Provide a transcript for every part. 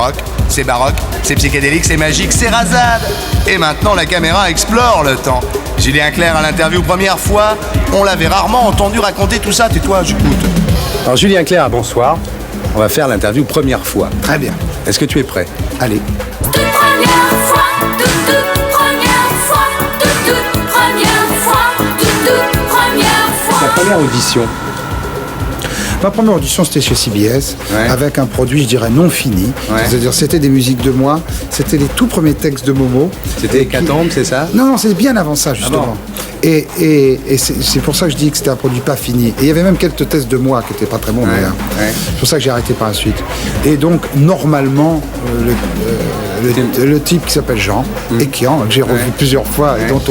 rock, c'est baroque, c'est psychédélique, c'est magique, c'est rasade. Et maintenant, la caméra explore le temps. Julien Clerc à l'interview première fois, on l'avait rarement entendu raconter tout ça. Tais-toi, j'écoute. Alors Julien Clerc, bonsoir. On va faire l'interview première fois. Très bien. Est-ce que tu es prêt? Allez. Toute première fois, toute première fois, toute première fois, toute première fois. Ta première audition. Ma première audition, c'était chez CBS, avec un produit, je dirais, non fini. C'est-à-dire, c'était des musiques de moi, c'était les tout premiers textes de Momo. C'était Hécatombe, c'est ça? Non, c'est bien avant ça, justement. Et c'est pour ça que je dis que c'était un produit pas fini. Et il y avait même quelques tests de moi qui n'étaient pas très bons, d'ailleurs. C'est pour ça que j'ai arrêté par la suite. Et donc, normalement, le type qui s'appelle Jean, et que j'ai revu plusieurs fois, et dont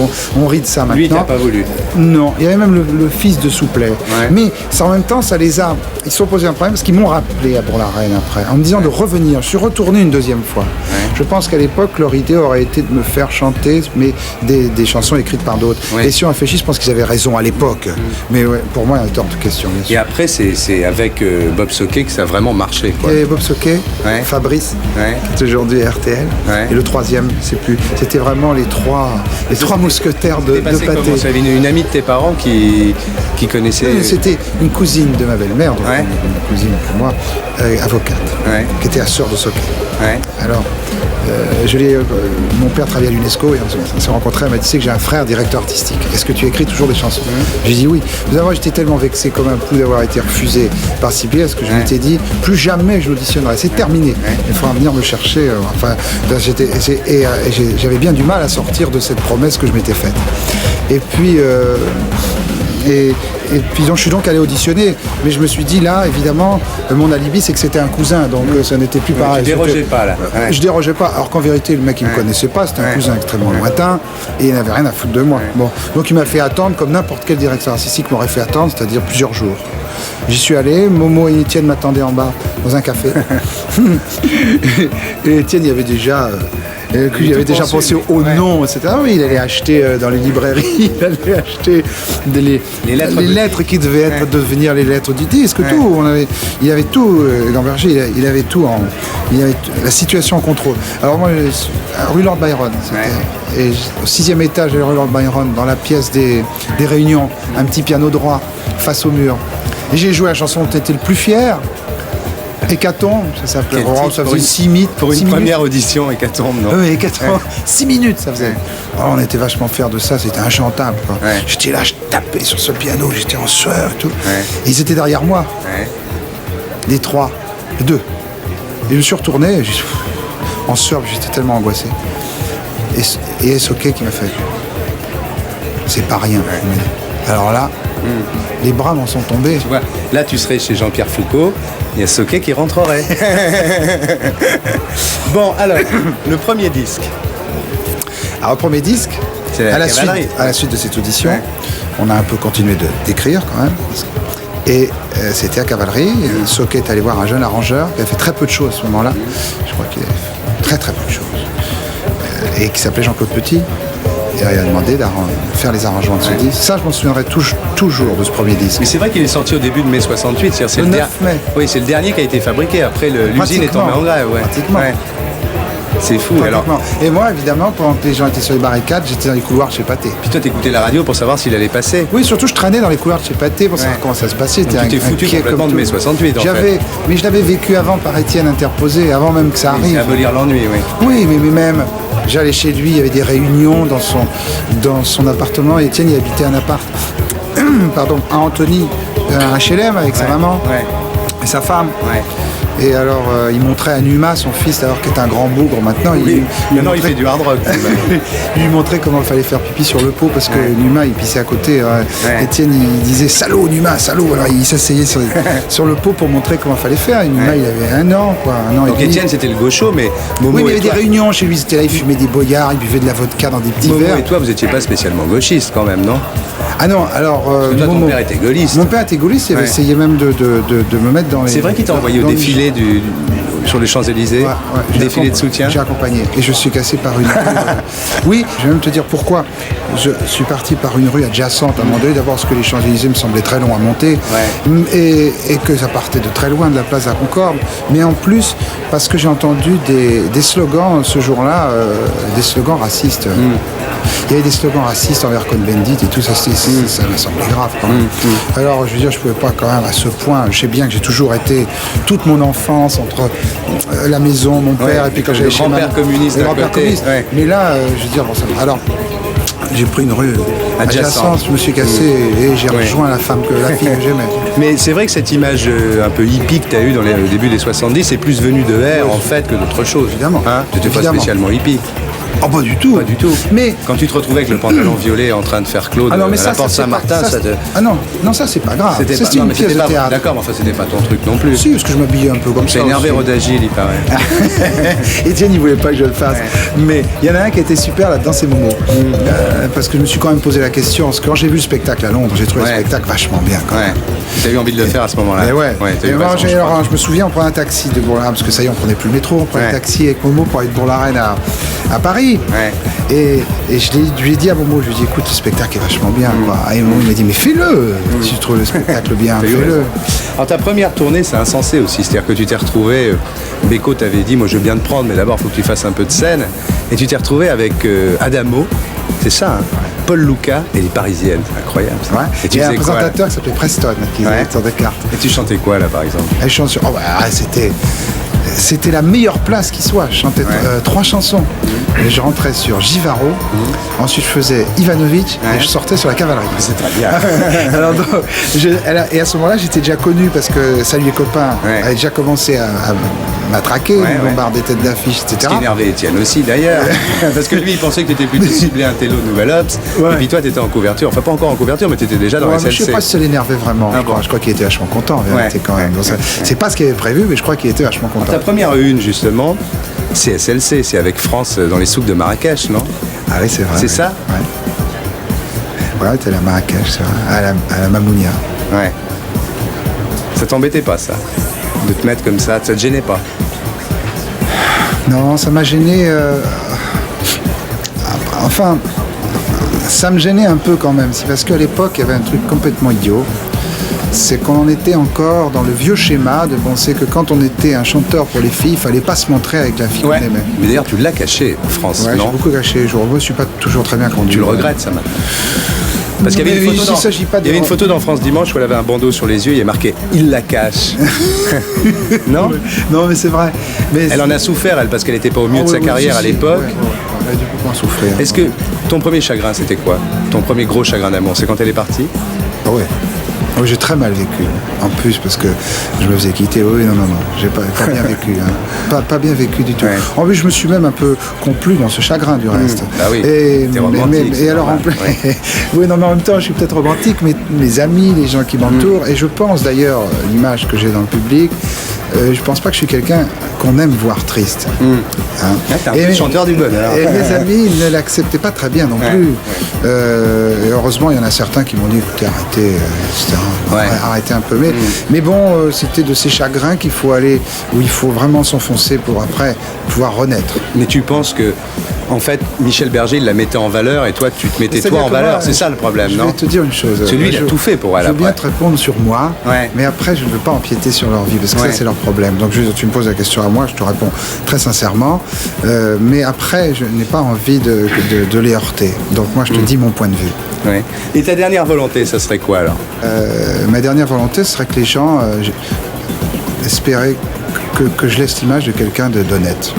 on rit de ça maintenant. Lui, il n'a pas voulu. Non, il y avait même le fils de Souplet. Mais en même temps, ça les a... Ils se sont posés un problème parce qu'ils m'ont rappelé à Bourg-la-Reine après, en me disant de revenir. Je suis retourné une deuxième fois. Je pense qu'à l'époque, leur idée aurait été de me faire chanter, mais des chansons écrites par d'autres. Et si on réfléchit, je pense qu'ils avaient raison à l'époque. Mais pour moi, il y a hors de question. Bien sûr. Et après, c'est avec Bob Soquet que ça a vraiment marché, quoi. Il y avait Bob Soquet, Fabrice, qui est aujourd'hui à RTL, et le troisième, je sais plus. C'était vraiment les trois mousquetaires de Pathé. C'était une amie de tes parents qui connaissait... C'était une cousine de ma belle-mère, donc une cousine pour moi, avocate, qui était la sœur de Soquet. Alors, mon père travaillait à l'UNESCO et on s'est rencontrés. Elle m'a dit, tu sais que j'ai un frère directeur artistique. Est-ce que tu écris toujours des chansons? J'ai dit oui. Vous savez, j'étais tellement vexé comme un pou d'avoir été refusé par CBS que je m'étais dit, plus jamais je l'auditionnerai. C'est terminé. Il faudra venir me chercher. J'avais bien du mal à sortir de cette promesse que je m'étais faite. Et puis... Et puis donc, je suis donc allé auditionner, mais je me suis dit là, évidemment, mon alibi c'est que c'était un cousin, donc ça n'était plus pareil. Tu dérogeais pas là. Je dérogeais pas, alors qu'en vérité le mec il me connaissait pas, c'était un cousin extrêmement lointain et il n'avait rien à foutre de moi. Bon, donc il m'a fait attendre comme n'importe quel directeur artistique m'aurait fait attendre, c'est-à-dire plusieurs jours. J'y suis allé, Momo et Étienne m'attendaient en bas dans un café. Et Étienne il avait déjà... il avait déjà pensé au nom, etc. Oui, il allait acheter dans les librairies, il allait acheter les lettres qui devaient devenir les lettres du disque, tout. Il avait tout, Gamberger, il avait tout, il avait la situation en contrôle. Alors moi, rue Lord Byron, et au 6e étage de la rue Lord Byron, dans la pièce des réunions, un petit piano droit face au mur. Et j'ai joué la chanson dont t'étais le plus fier. Hécatombe, ça s'appelait. Ça faisait 6 minutes. Pour une première audition, Hécatombe, non? Oui, Hécatombe. 6 minutes, ça faisait. Alors, on était vachement fiers de ça, c'était inchantable. J'étais là, je tapais sur ce piano, j'étais en sueur et tout. Et ils étaient derrière moi. Les 3, les 2. Et je me suis retourné, en sueur, j'étais tellement angoissé. Et Soquet qui m'a fait. C'est pas rien. Alors là, les bras m'en sont tombés. Tu vois, là, tu serais chez Jean-Pierre Foucault, il y a Soquet qui rentrerait. Bon, alors, le premier disque. Alors, le premier disque, à la suite de cette audition, on a un peu continué d'écrire quand même. Et c'était à Cavalerie. Soquet est allé voir un jeune arrangeur qui a fait très peu de choses à ce moment-là. Je crois qu'il a fait très très peu de choses. Et qui s'appelait Jean-Claude Petit. Et il a demandé de faire les arrangements de ce disque. Ça, je m'en souviendrai toujours de ce premier disque. Mais c'est vrai qu'il est sorti au début de mai 68. C'est le 9 mai. Oui, c'est le dernier qui a été fabriqué. Après, l'usine est tombée en grève. Pratiquement. C'est fou. Alors... Et moi, évidemment, pendant que les gens étaient sur les barricades, j'étais dans les couloirs chez Pathé. Puis toi, t'écoutais la radio pour savoir s'il allait passer. Oui, surtout, je traînais dans les couloirs de chez Pathé pour savoir comment ça se passait. Donc, tu t'es foutu complètement de mai 68, en fait. Mais je l'avais vécu avant par Étienne interposé, avant même que ça arrive. C'est abolir l'ennui, oui. Oui, mais même... J'allais chez lui, il y avait des réunions dans son appartement. Étienne, il habitait un appart, à Antony, un HLM avec sa maman et sa femme. Et alors, il montrait à Numa, son fils, alors qui est un grand bougre maintenant. Maintenant, il fait du hard rock. Il lui montrait comment il fallait faire pipi sur le pot parce que Numa, il pissait à côté. Étienne, il disait salaud, Numa, salaud. Alors, il s'asseyait sur le pot pour montrer comment il fallait faire. Et Numa, il avait 1 an, quoi. 1 an donc, Étienne, c'était le gaucho, mais Momo. Oui, mais il y avait des réunions chez lui. C'était là, il fumait des boyards, il buvait de la vodka dans des petits verres. Et toi, vous n'étiez pas spécialement gauchiste quand même, non? Ah non, alors... toi, ton père était gaulliste. Mon père était gaulliste, il avait essayé même de me mettre dans les... C'est vrai qu'il t'a envoyé au défilé sur les Champs-Élysées, défilé de soutien. J'ai accompagné et je suis cassé par une rue. Oui, je vais même te dire pourquoi. Je suis parti par une rue adjacente à un moment donné. D'abord parce que les Champs-Élysées me semblaient très longs à monter et que ça partait de très loin de la place de la Concorde. Mais en plus parce que j'ai entendu des slogans ce jour-là, des slogans racistes. Il y avait des slogans racistes envers Cohn-Bendit et tout ça, ça me semblait grave quand même. Alors je veux dire, je pouvais pas quand même à ce point. Je sais bien que j'ai toujours été toute mon enfance entre la maison, mon père et puis quand j'allais chez ma grand-père communiste le d'un grand-père côté, communiste. ouais. Mais là, je veux dire, bon, ça va. Alors j'ai pris une rue adjacente, je me suis cassé et j'ai rejoint la fille que j'aimais. Mais c'est vrai que cette image un peu hippie que tu as eue au début des 70 est plus venue de R en fait que d'autre chose. Évidemment. Hein, tu n'étais pas Évidemment. spécialement hippie. Oh, pas du tout. Pas du tout. Mais Quand tu te retrouvais avec le pantalon violet en train de faire Claude à la porte c'est Saint-Martin, pas- ça te... Ah non, ça c'est pas grave. C'était C'était non, une mais pièce c'était de pas... théâtre. D'accord, mais enfin c'était pas ton truc non plus. Si, parce que je m'habillais un peu comme ça. J'ai énervé aussi. Rodagil, il paraît. Étienne, il voulait pas que je le fasse. Mais il y en a un qui était super là-dedans, c'est Momo. Parce que je me suis quand même posé la question. Parce que quand j'ai vu le spectacle à Londres, j'ai trouvé le spectacle vachement bien. Quand même. Ouais. T'as eu envie de le faire à ce moment-là. Et ouais. T'as Et eu moi, raison, je crois. je me souviens, on prenait un taxi de Bourg-la-Reine, parce que ça y est, on prenait plus le métro, on prenait un taxi avec Momo pour aller de Bourg-la-Reine à Paris. Ouais. Et je lui ai dit à Momo, je lui ai dit, écoute, le spectacle est vachement bien. Quoi. Et Momo m'a dit, mais fais-le si tu trouves le spectacle bien, T'as eu fais-le. raison. Alors ta première tournée, c'est insensé aussi. C'est-à-dire que tu t'es retrouvé, Beko t'avait dit, moi je veux bien te prendre, mais d'abord il faut que tu fasses un peu de scène. Et tu t'es retrouvé avec Adamo, c'est ça, hein, Paul Luca et les Parisiennes. C'est incroyable. Ça. Ouais. Et tu Et un faisais quoi, là présentateur qui s'appelait Preston, qui faisait sur des cartes. Et tu chantais quoi là par exemple? Elle chante sur... Oh, bah, c'était la meilleure place qui soit. Je chantais 3 chansons. Et je rentrais sur Givaro. Ensuite, je faisais Ivanovic et je sortais sur la cavalerie. C'est très bien. Alors, donc, et à ce moment-là, j'étais déjà connu parce que Salut les copains avait déjà commencé à m'attraquer, me bombarder tête d'affiche, Ce etc. qui énervait Étienne aussi d'ailleurs. Parce que lui il pensait que tu étais plutôt ciblé un télo Nouvel Ops. Et puis toi tu étais en couverture. Enfin pas encore en couverture, mais tu étais déjà dans Ouais, la mais je sais SLC. pas si ça l'énervait vraiment. Ah Je crois qu'il était vachement content en vérité quand même. Donc, c'est pas ce qu'il avait prévu, mais je crois qu'il était vachement content. Ta première une justement, c'est SLC, c'est avec France dans les souks de Marrakech, non? Ah oui, c'est vrai. C'est oui. ça? Ouais, t'es à la Marrakech, c'est vrai. À la Mamounia. Ouais. Ça t'embêtait pas ça? De te mettre comme ça te gênait pas? Non, ça m'a gêné. Enfin, ça me gênait un peu quand même. C'est parce qu'à l'époque, il y avait un truc complètement idiot. C'est qu'on était encore dans le vieux schéma de penser que quand on était un chanteur pour les filles, il fallait pas se montrer avec la fille qu'on aimait. Mais d'ailleurs tu l'as caché en France, Ouais, j'ai non? beaucoup caché. Je ne suis pas toujours très bien conduit. Tu le regrettes ça maintenant? Parce qu'il y avait Mais une photo, il s'agit pas de- il y avait une photo dans France Dimanche où elle avait un bandeau sur les yeux, il y a marqué « Il la cache ». Non? Non, mais c'est vrai. Mais Elle en a souffert, elle, parce qu'elle n'était pas au mieux de sa carrière à l'époque. Elle a dû beaucoup en souffrir. Est-ce que ton premier chagrin, c'était quoi? Ton premier gros chagrin d'amour, c'est quand elle est partie? Ah ouais. Oui, j'ai très mal vécu. En plus, parce que je me faisais quitter. Oui, non. J'ai pas bien vécu. Hein. Pas bien vécu du tout. Ouais. En plus, je me suis même un peu complu dans ce chagrin du reste. Bah oui, Et, t'es romantique, c'est et alors, en normal. plus, oui, non, mais en même temps, je suis peut-être romantique, mais mes amis, les gens qui m'entourent, et je pense d'ailleurs, l'image que j'ai dans le public, je pense pas que je suis quelqu'un qu'on aime voir triste. Hein. Ah, t'es un peu le chanteur du bonheur. Et mes amis ne l'acceptaient pas très bien non plus. Et heureusement, il y en a certains qui m'ont dit, écoutez, arrêtez, etc. Arrêtez un peu. Mais bon, c'était de ces chagrins qu'il faut aller, où il faut vraiment s'enfoncer pour après pouvoir renaître. Mais tu penses que, en fait, Michel Berger, il la mettait en valeur et toi, tu te mettais C'est-à-dire toi en que valeur. moi, C'est ça le problème, Je non? vais te dire une chose. Parce que lui, il a tout fait pour elle Je veux bien après. te répondre sur moi, Ouais. mais après, je ne veux pas empiéter sur leur vie, parce que Ouais. ça, c'est leur problème. Donc, tu me poses la question à moi, je te réponds très sincèrement. Mais après, je n'ai pas envie de les heurter. Donc, moi, je te dis mon point de vue. Ouais. Et ta dernière volonté, ça serait quoi alors? Ma dernière volonté serait que les gens espéraient que je laisse l'image de quelqu'un d'honnête.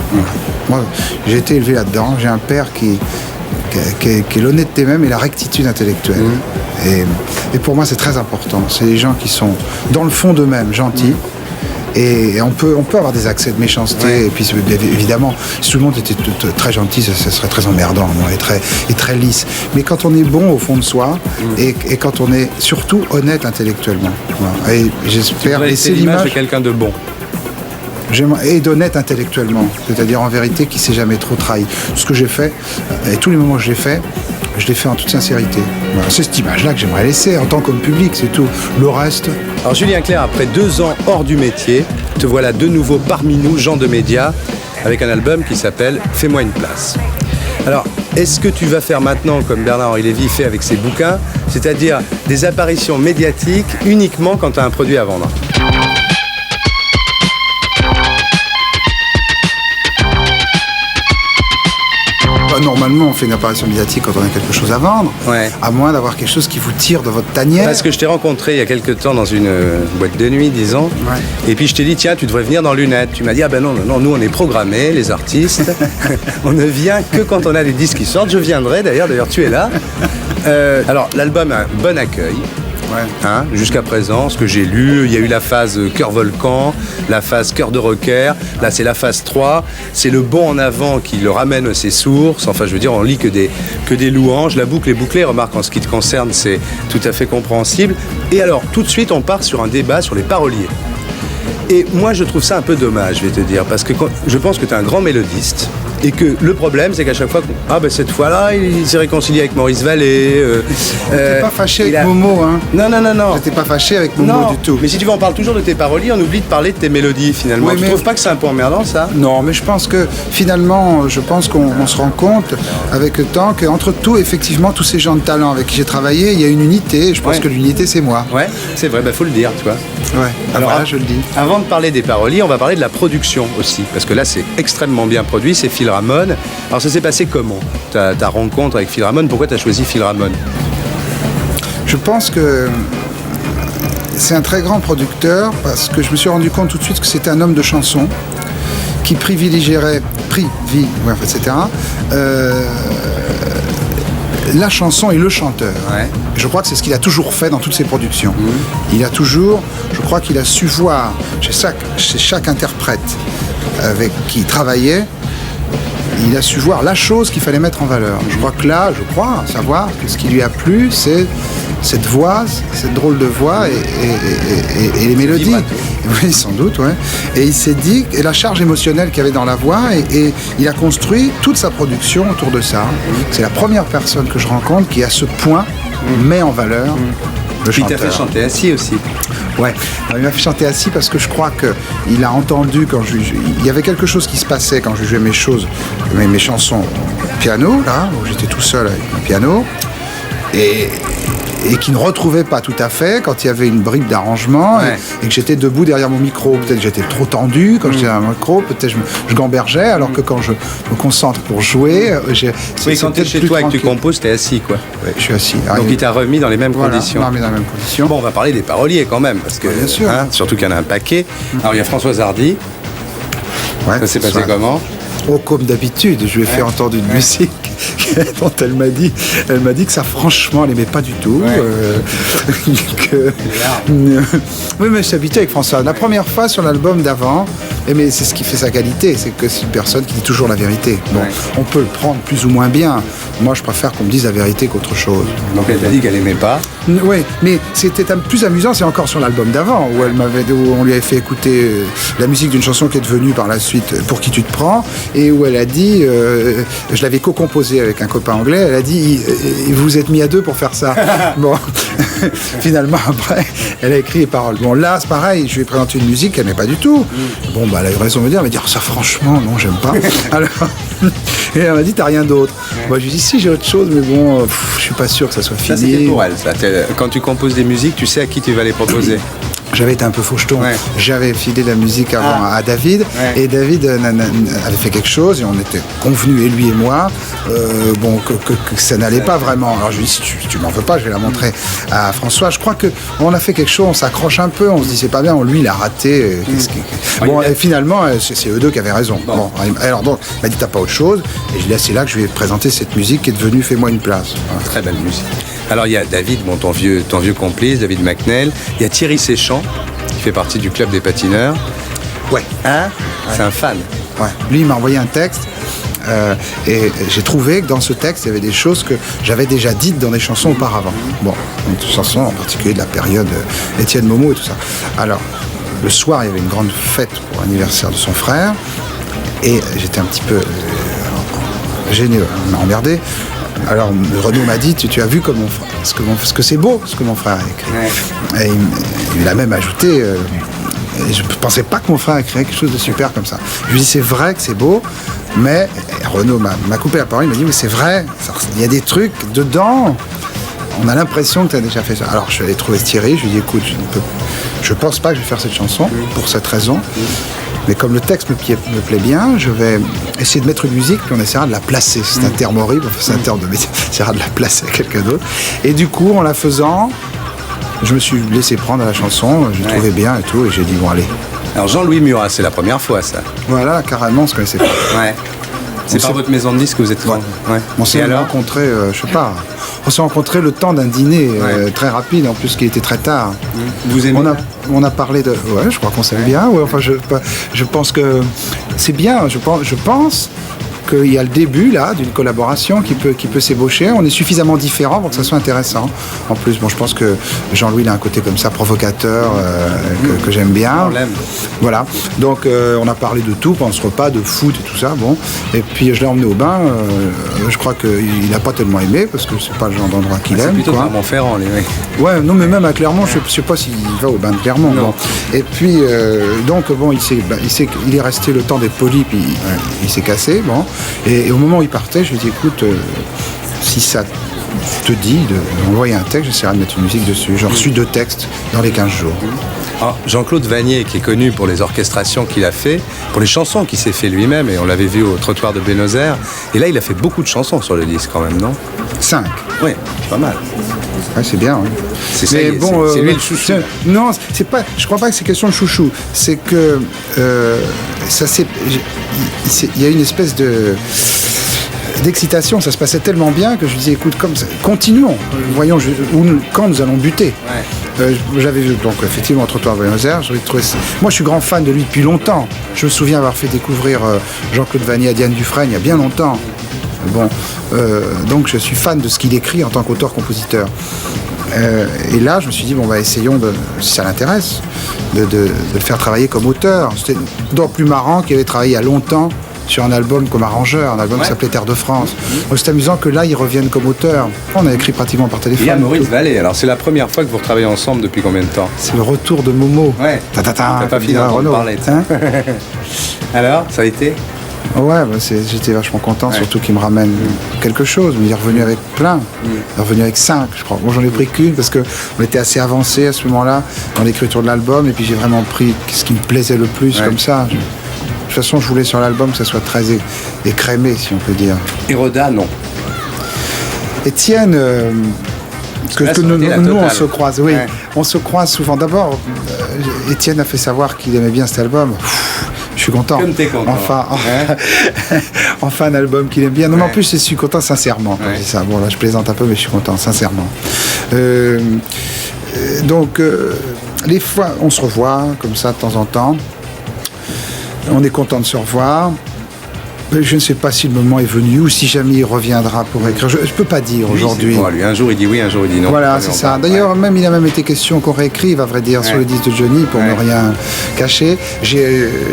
Moi, j'ai été élevé là-dedans. J'ai un père qui est l'honnêteté même et la rectitude intellectuelle. Et pour moi, c'est très important. C'est les gens qui sont, dans le fond d'eux-mêmes, gentils. Et on peut avoir des accès de méchanceté. Et puis, évidemment, si tout le monde était très gentil, ça serait très emmerdant, et très lisse. Mais quand on est bon au fond de soi, et quand on est surtout honnête intellectuellement. Voilà. Et j'espère laisser l'image de quelqu'un de bon. Et d'honnête intellectuellement, c'est-à-dire en vérité qui s'est jamais trop trahi. Ce que j'ai fait, et tous les moments que j'ai fait, je l'ai fait en toute sincérité. Voilà, c'est cette image-là que j'aimerais laisser en tant qu'homme public, c'est tout. Le reste, Alors Julien Clerc, après 2 ans hors du métier, te voilà de nouveau parmi nous, gens de médias, avec un album qui s'appelle « Fais-moi une place ». Alors, est-ce que tu vas faire maintenant, comme Bernard-Henri Lévy fait avec ses bouquins, c'est-à-dire des apparitions médiatiques uniquement quand tu as un produit à vendre ? normalement, on fait une apparition médiatique quand on a quelque chose à vendre, Ouais. à moins d'avoir quelque chose qui vous tire de votre tanière. Parce que je t'ai rencontré il y a quelques temps dans une boîte de nuit, disons, et puis je t'ai dit, tiens, tu devrais venir dans Lunettes. Tu m'as dit, ah ben non, nous on est programmés, les artistes, on ne vient que quand on a des disques qui sortent. Je viendrai, d'ailleurs tu es là. Alors, l'album a un bon accueil. Ouais. Hein, jusqu'à présent, ce que j'ai lu, il y a eu la phase Cœur Volcan, la phase Cœur de Rocker, là c'est la phase 3, c'est le bond en avant qui le ramène à ses sources, enfin je veux dire on lit que des louanges, la boucle est bouclée, remarque en ce qui te concerne c'est tout à fait compréhensible. Et alors tout de suite on part sur un débat sur les paroliers. Et moi je trouve ça un peu dommage, je vais te dire, parce que je pense que tu es un grand mélodiste. Et que le problème, c'est qu'à chaque fois, cette fois-là, il s'est réconcilié avec Maurice Vallée. T'es pas fâché avec Momo, hein? Non. T'es pas fâché avec Momo du tout. Mais si tu veux, on parle toujours de tes paroliers, on oublie de parler de tes mélodies, finalement. Oui, tu trouves pas que c'est un peu emmerdant, ça? Non, mais je pense que, finalement, qu'on se rend compte, avec le temps, qu'entre tout, effectivement, tous ces gens de talent avec qui j'ai travaillé, il y a une unité, et je pense que l'unité, c'est moi. Ouais, c'est vrai, faut le dire, tu vois. Ouais, alors voilà, je le dis. Avant de parler des paroliers, on va parler de la production aussi, parce que là, c'est extrêmement bien produit, c'est Phil Ramone. Alors ça s'est passé comment, ta rencontre avec Phil Ramone? Pourquoi tu as choisi Phil Ramone? Je pense que c'est un très grand producteur parce que je me suis rendu compte tout de suite que c'était un homme de chanson qui privilégierait, etc. La chanson et le chanteur. Ouais. Je crois que c'est ce qu'il a toujours fait dans toutes ses productions. Il a toujours, je crois qu'il a su voir chez chaque interprète avec qui il travaillait, il a su voir la chose qu'il fallait mettre en valeur. Je crois savoir que ce qui lui a plu, c'est cette voix, cette drôle de voix et les mélodies. Oui, sans doute, ouais. Et il s'est dit, et la charge émotionnelle qu'il y avait dans la voix, et il a construit toute sa production autour de ça. C'est la première personne que je rencontre qui, à ce point, met en valeur le chanteur. Il t'a fait chanter assis aussi. Ouais, il m'a fait chanter assis parce que je crois qu'il a entendu quand il y avait quelque chose qui se passait quand je jouais mes chansons au piano, là, où j'étais tout seul avec mon piano, et qui ne retrouvait pas tout à fait quand il y avait une bribe d'arrangement et que j'étais debout derrière mon micro. Peut-être que j'étais trop tendu quand j'étais derrière mon micro, peut-être je gambergeais, alors que quand je me concentre pour jouer, quand tu es chez toi et que tu composes, tu es assis, quoi. Oui, je suis assis. Donc il t'a remis dans les mêmes conditions. Remis dans les mêmes conditions. Bon, on va parler des paroliers quand même, parce que bien sûr. Surtout qu'il y en a un paquet. Alors il y a Françoise Hardy. Ça s'est passé comment? Comme d'habitude, je lui ai fait entendre une musique dont elle m'a dit que ça, franchement, elle n'aimait pas du tout. Oui, mais je suis habitué avec François. La première fois sur l'album d'avant, mais c'est ce qui fait sa qualité, c'est que c'est une personne qui dit toujours la vérité. Bon, on peut le prendre plus ou moins bien. Moi, je préfère qu'on me dise la vérité qu'autre chose. Donc elle t'a dit qu'elle n'aimait pas. Oui, mais c'était plus amusant, c'est encore sur l'album d'avant, où on lui avait fait écouter la musique d'une chanson qui est devenue par la suite Pour qui tu te prends, et où elle a dit, je l'avais co-composé avec un copain anglais, elle a dit, vous vous êtes mis à deux pour faire ça. Bon, finalement, après, elle a écrit les paroles. Bon, là, c'est pareil, je lui ai présenté une musique qu'elle n'aimait pas du tout. Bon, elle a eu raison de me dire, elle m'a dit, ça franchement, non, j'aime pas. Alors, et elle m'a dit, t'as rien d'autre. Moi, je lui ai dit, si, j'ai autre chose, mais bon, je suis pas sûr que ça soit fini. Ça, c'était pour elle, ça. Quand tu composes des musiques, tu sais à qui tu vas les proposer. J'avais été un peu faucheton. J'avais filé de la musique avant à David, et David avait fait quelque chose, et on était convenus, et lui et moi, que ça n'allait pas vraiment. Alors je lui ai dit, si tu m'en veux pas, je vais la montrer à François. Je crois qu'on a fait quelque chose, on s'accroche un peu, on se dit c'est pas bien, lui il a raté. Et finalement, c'est eux deux qui avaient raison. Bon, alors donc, il m'a dit t'as pas autre chose, et je lui ai dit c'est là que je lui ai présenté cette musique qui est devenue Fais-moi une place. Voilà. Très belle musique. Alors il y a David, ton vieux complice, David McNeil. Il y a Thierry Séchant, qui fait partie du club des patineurs. Ouais. C'est un fan. Ouais. Lui, il m'a envoyé un texte. Et j'ai trouvé que dans ce texte, il y avait des choses que j'avais déjà dites dans des chansons auparavant. Bon, une chanson en particulier de la période Étienne Momo et tout ça. Alors, le soir, il y avait une grande fête pour l'anniversaire de son frère. Et j'étais un petit peu gêné, emmerdé. Alors Renaud m'a dit, tu as vu comme ce que c'est beau, ce que mon frère a écrit. Et il a même ajouté, et je ne pensais pas que mon frère ait créé quelque chose de super comme ça. Je lui ai dit, c'est vrai que c'est beau, mais Renaud m'a coupé la parole, il m'a dit, mais c'est vrai, il y a des trucs dedans, on a l'impression que tu as déjà fait ça. Alors je suis allé trouver Thierry, je lui ai dit, écoute, je pense pas que je vais faire cette chanson, pour cette raison. Mais comme le texte me plaît bien, je vais essayer de mettre une musique, puis on essaiera de la placer. C'est un terme horrible, enfin, c'est un terme de métier. On essaiera de la placer à quelqu'un d'autre. Et du coup, en la faisant, je me suis laissé prendre à la chanson, j'ai trouvé bien et tout, et j'ai dit, bon, allez. Alors Jean-Louis Murat, c'est la première fois ça. Voilà, carrément, on se connaissait pas. Ouais. C'est par votre maison de disques que vous êtes Ouais. On s'est rencontrés, je sais pas, on s'est rencontrés le temps d'un dîner très rapide, en plus qui était très tard. Vous aimez on a parlé de... Ouais, je crois qu'on s'aime bien. Ouais, enfin, je pense que c'est bien. Je pense qu'il y a le début là d'une collaboration qui peut s'ébaucher. On est suffisamment différents pour que ça soit intéressant. En plus, bon, je pense que Jean-Louis il a un côté comme ça provocateur que j'aime bien. On l'aime. Voilà. Donc on a parlé de tout pendant ce repas, de foot et tout ça. Bon. Et puis je l'ai emmené au bain. Je crois qu'il n'a pas tellement aimé parce que c'est pas le genre d'endroit qu'il aime. C'est plutôt quoi. Clermont-Ferrand, les mecs. Ouais, non, mais même à Clermont, je sais pas s'il va au bain de Clermont. Non. Bon. Et puis, donc, bon, il est resté le temps d'être poli, puis il s'est cassé. Bon. Et au moment où il partait, je lui ai dit, écoute, si ça te dit d'envoyer un texte, j'essaierai de mettre une musique dessus. J'ai reçu 2 textes dans les 15 jours. Ah, Jean-Claude Vanier, qui est connu pour les orchestrations qu'il a fait, pour les chansons qu'il s'est fait lui-même, et on l'avait vu au trottoir de Buenos Aires. Et là, il a fait beaucoup de chansons sur le disque quand même, non? 5. Oui, pas mal. Ouais, c'est bien. Ouais. C'est ça, c'est lui le chouchou. Non, c'est pas. Je crois pas que c'est question de chouchou. C'est que ça c'est. Il y a une espèce d'excitation. Ça se passait tellement bien que je disais, écoute, comme ça, continuons. Voyons quand nous allons buter. Ouais. J'avais vu donc effectivement au trottoir de Buenos Aires. Moi, je suis grand fan de lui depuis longtemps. Je me souviens avoir fait découvrir Jean-Claude Vanier à Diane Dufresne il y a bien longtemps. Bon, donc je suis fan de ce qu'il écrit en tant qu'auteur-compositeur. Et là, je me suis dit, bon, bah, essayons, si ça l'intéresse, de le faire travailler comme auteur. C'était d'autant plus marrant qu'il avait travaillé il y a longtemps sur un album comme arrangeur, un album qui s'appelait Terre de France. Donc c'est amusant que là, ils reviennent comme auteur. On a écrit pratiquement par téléphone. Il y a Maurice Vallée. Alors, c'est la première fois que vous retravaillez ensemble depuis combien de temps? C'est le retour de Momo. Ouais. T'as pas fini d'entendre parler de ça. Hein. Alors, ça a été? Ouais, bah j'étais vachement content, surtout qu'il me ramène quelque chose. Mais il est revenu avec plein. Il est revenu avec 5, je crois. Bon, j'en ai pris qu'une parce qu'on était assez avancé à ce moment-là dans l'écriture de l'album. Et puis j'ai vraiment pris ce qui me plaisait le plus comme ça. De toute façon, je voulais sur l'album que ça soit très écrémé, si on peut dire. Et Roda, non. Étienne, que nous on se croise. Oui, on se croise souvent. D'abord, Étienne a fait savoir qu'il aimait bien cet album. Je suis content. Comme t'es content. Enfin un album qu'il aime bien. Non, mais en plus, je suis content sincèrement quand je dis ça. Bon, là, je plaisante un peu, mais je suis content sincèrement. Donc, les fois, on se revoit comme ça de temps en temps. On est content de se revoir. Mais je ne sais pas si le moment est venu ou si jamais il reviendra pour écrire. Je ne peux pas dire aujourd'hui. Bon, lui, un jour il dit oui, un jour il dit non. Voilà, c'est ça. D'ailleurs, même il a même été question qu'on réécrive, à vrai dire, sur le disque de Johnny, pour ne rien cacher.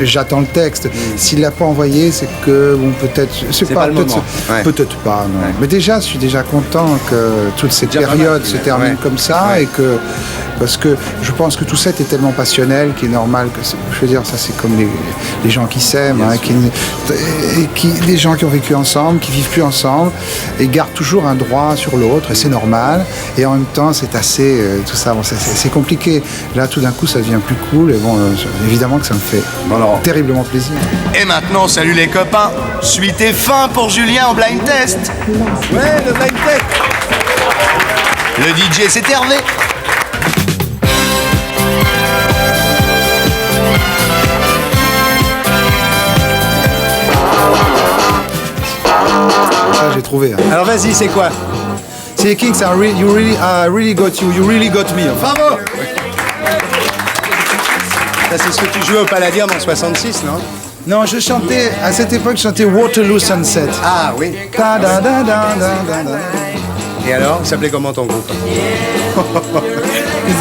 J'attends le texte. S'il ne l'a pas envoyé, c'est que, bon, peut-être... C'est pas le moment. Peut-être pas, non. Mais déjà, je suis déjà content que toute cette période se termine comme ça et que... Parce que je pense que tout ça est tellement passionnel qu'il est normal que... Je veux dire, ça c'est comme les gens qui s'aiment, les gens qui ont vécu ensemble, qui vivent plus ensemble et gardent toujours un droit sur l'autre et c'est normal. Et en même temps, c'est assez... tout ça, bon, c'est compliqué. Là, tout d'un coup, ça devient plus cool et bon, évidemment que ça me fait terriblement plaisir. Et maintenant, salut les copains. Suite et fin pour Julien au blind test. Ouais, le blind test. Le DJ, c'est Hervé. Ça, j'ai trouvé. Alors vas-y, c'est quoi? C'est Kings, I really got you, you really got me. Bravo. Ça, c'est ce que tu jouais au Palladium en 66, non? Non, je chantais, à cette époque, je chantais Waterloo Sunset. Ah oui. Da, da, da, da, da, da. Et alors, il s'appelait comment ton groupe?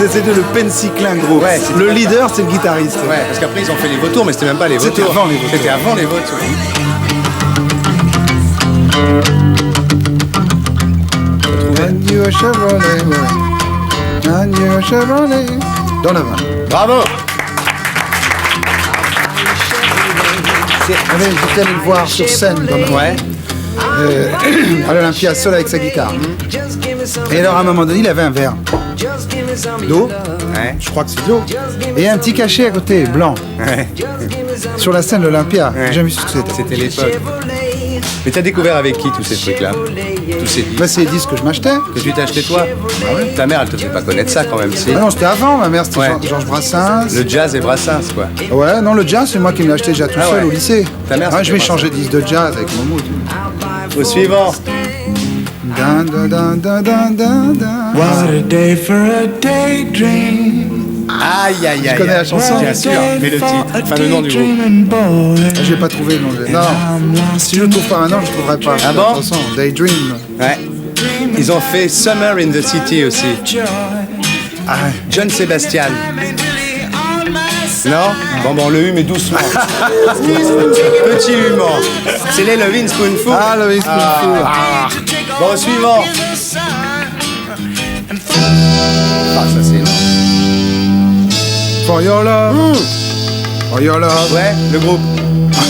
C'était le Pensiclin groupe. Ouais, le leader, c'est le guitariste. Ouais, parce qu'après ils ont fait les vautours, mais c'était même pas les vautours. C'était avant les vautours. C'était avant les vautours. you a Chevrolet, ouais. And you a Chevrolet. Donovan. Bravo. J'étais allé le voir sur scène Donovan. Ouais. À l'Olympia, seul avec sa guitare. Et alors à un moment donné, il avait un verre d'eau. Ouais. Je crois que c'est de l'eau. Et un petit cachet à côté, blanc. Ouais. Sur la scène de l'Olympia. Ouais. J'ai jamais su ce que c'était. C'était l'époque. Mais t'as découvert avec qui tous ces trucs-là? Tous ces disques Bah, c'est les disques que je m'achetais. que tu t'as acheté toi? Ta mère, elle te fait pas connaître ça quand même, si? Ah non, c'était avant, ma mère c'était Ouais. Georges Brassens. Le jazz et Brassens, quoi. Ouais, non, le jazz, c'est moi qui me l'ai acheté déjà tout Ah seul ouais. au lycée. Ta mère, Ouais, c'était je vais Brassens. changer de disque de jazz avec mon mood. Au suivant. Dun, dun, dun, dun, dun, dun, dun. What a day for a daydream. Aïe, aïe, aïe. Tu connais la chanson? Bien sûr, mais le titre, enfin le nom du groupe. Ah, j'ai pas trouvé le nom. Non, si je le trouve pas maintenant, je ne trouverai pas. Ah La bon chanson, Daydream. Ouais. Ils ont fait Summer in the City aussi. Ah, John Sebastian. Non? Bon, on le eut, mais doucement. Petit humour. C'est les Lovin' Spoonful. ah le Whisky Fool. Bon, suivant. Ah, ça c'est énorme. For your love. For your love. Ouais, le groupe.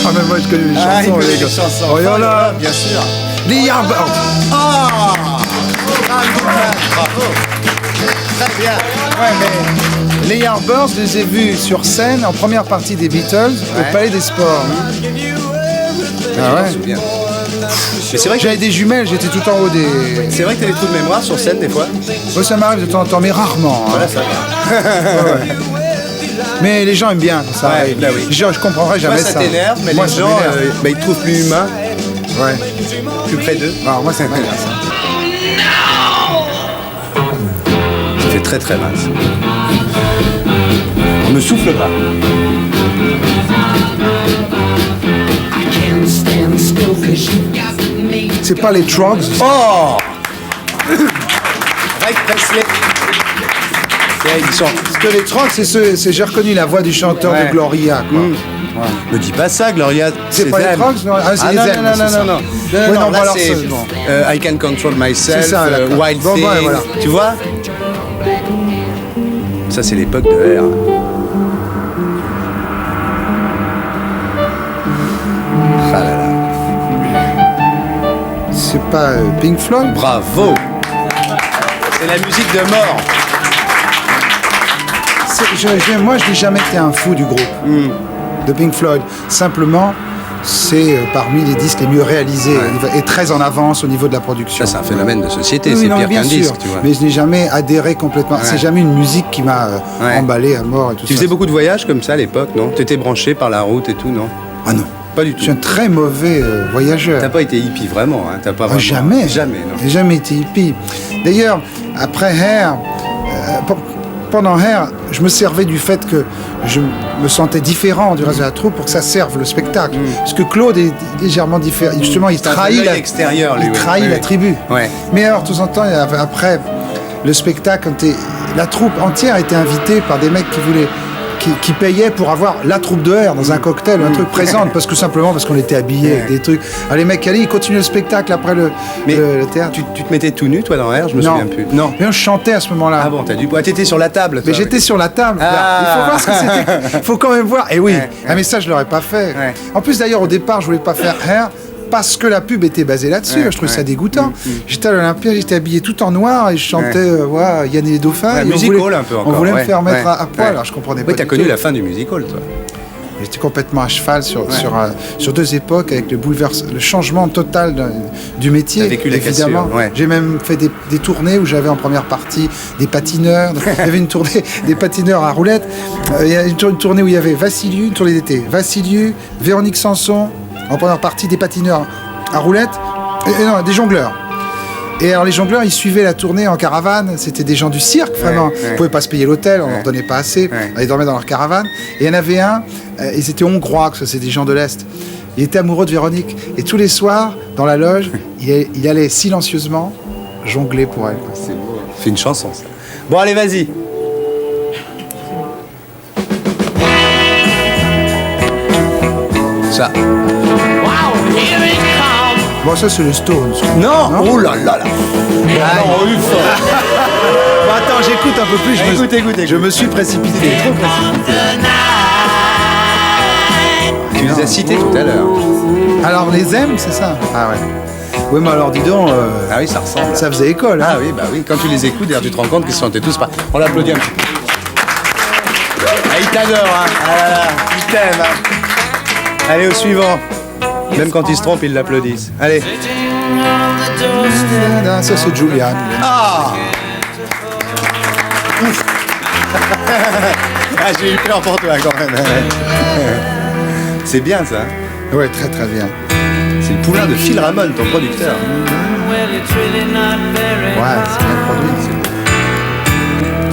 Ah, mais moi je connais les Ah, il chansons. connaît les les gars. chansons. For your love. Bien sûr. Lee Yardbirds. Ah! Bravo. Très bien. Ouais, mais les Yardbirds, je les ai vus sur scène en première partie des Beatles Ouais. au Palais des Sports. Ah ouais. C'est bien. Mais c'est vrai que J'avais des jumelles, j'étais tout en haut des. c'est vrai que t'as des trous de mémoire sur scène des fois. Moi, ça m'arrive de temps en temps, mais rarement. hein. Voilà, ça va. Mais les gens aiment bien quand ça Ouais, arrive. bah oui. Je comprendrais jamais Moi, ça ça. t'énerve, mais Moi, les ça gens, m'énerve. ils te trouvent plus humain, Ouais. plus près d'eux. Alors moi, ça m'énerve ça. Ça fait très très mal. On ne souffle pas. C'est pas les Trogs. Oh Ray Presley. Ouais, ils sont... Parce que les Trogs, c'est j'ai reconnu la voix du chanteur Ouais. de Gloria. Quoi. Me dis pas ça, Gloria. C'est pas les them. Trogs, non? Ah, c'est Ah les non, Them, non, c'est non, ça. non, non. Ouais, non, là alors, c'est c'est bon. I Can Control Myself, C'est ça, d'accord. Wild Bon, Things. ouais, voilà. Tu vois? Ça, c'est l'époque de R. Ah là là. C'est pas Pink Floyd. Bravo! C'est la musique de mort. Moi, je n'ai jamais été un fou du groupe de Pink Floyd. Simplement, c'est parmi les disques les mieux réalisés et très en avance au niveau de la production. Ça, c'est un phénomène de société, Oui, c'est non, pire bien qu'un sûr, disque, tu vois. mais je n'ai jamais adhéré complètement. C'est jamais une musique qui m'a Ouais. emballé à mort et tout Tu ça. faisais beaucoup de voyages comme ça à l'époque, non? Tu étais branché par la route et tout, non? Ah non, Pas du je suis un tout. très mauvais voyageur. T'as pas été hippie vraiment, hein? T'as pas Ah, vraiment... jamais. Jamais, non. J'ai jamais été hippie. D'ailleurs, après Hair, pendant Hair, je me servais du fait que je me sentais différent du reste de la troupe pour que ça serve le spectacle. Parce que Claude est légèrement différent. Justement, il C'est un peu trahit l'œil extérieur, lui, il ouais. trahit Oui, la oui. tribu. Ouais. Mais alors, de temps en temps, après le spectacle, la troupe entière était invitée par des mecs qui voulaient. Qui payaient pour avoir la troupe de Hair dans un cocktail ou un truc présente parce qu'on était habillés avec des trucs. Alors les mecs allaient, ils continuaient le spectacle après le théâtre. Tu te mettais tout nu, toi, dans R? Je me souviens plus. Non. Mais on chantait à ce moment-là. Ah bon, t'as dû... Ah, t'étais sur la table, Mais toi, j'étais sur la table. Ah. Il faut voir ce que c'était. Il faut quand même voir. Et oui, Ouais, un message je l'aurais pas fait. Ouais. En plus d'ailleurs au départ je voulais pas faire Hair parce que la pub était basée là-dessus. Ouais, Je trouvais ouais. ça dégoûtant. J'étais à l'Olympia, j'étais habillé tout en noir et je chantais Yann et les dauphins. Ouais, Et on musical voulait- un peu On encore, voulait ouais, me faire mettre ouais, à poil. ouais. Alors je comprenais pas. Oui, t'as du connu tout. la fin du musical, toi. J'étais complètement à cheval sur deux époques avec le changement total du métier. T'as vécu la évidemment. cassure, ouais. J'ai même fait des tournées où j'avais en première partie des patineurs. Il y avait une tournée des patineurs à roulettes. Il y a une tournée où il y avait Vassiliou, une tournée d'été. Vassiliou, Véronique Sanson, en première partie des patineurs à roulettes. Et non, des jongleurs. Et alors les jongleurs, ils suivaient la tournée en caravane. C'était des gens du cirque, vraiment. Ouais. Ils ne pouvaient pas se payer l'hôtel, on leur donnait pas assez. Ouais. Ils dormaient dans leur caravane. Et il y en avait un, ils étaient hongrois, parce que c'est des gens de l'Est. Il était amoureux de Véronique. Et tous les soirs, dans la loge, il allait silencieusement jongler pour elle. C'est beau. Fais une chanson, ça. Bon, allez, vas-y. Ça. Bon, ça, c'est les Stones. Non, Non. oh là là là. Bon, attends, j'écoute un peu plus. Je me suis précipité. Trop précipité. Tu les as cités tout à l'heure. Alors, les M, c'est ça? Ah ouais. Oui, mais alors dis donc, Ah oui, ça ressemble. ça faisait école. Hein. Ah oui, bah oui. Quand tu les écoutes, d'ailleurs, tu te rends compte qu'ils se sentaient tous pas. On l'applaudit un petit peu. Ah, il t'adore, hein. Ah là là, il t'aime, hein. Allez, au suivant. Même quand ils se trompent, ils l'applaudissent. Allez. Ça, c'est Julian. Ah Ouf. Ah, j'ai eu peur pour toi quand même. C'est bien ça. Ouais, très très bien. C'est le poulain de Phil Ramone, ton producteur. Ouais, c'est bien produit.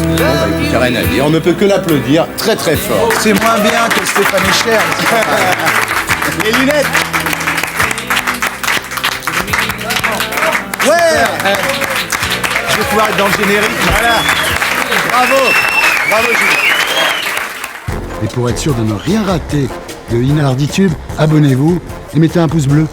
Bon, bah, écoute, il n'y a rien à dire. On ne peut que l'applaudir très très fort. C'est moins bien que Stéphane Echer. Les lunettes. Ouais. Je vais pouvoir être dans le générique. Voilà. Bravo. Bravo, Julien. Et pour être sûr de ne rien rater de Inarditube, abonnez-vous et mettez un pouce bleu.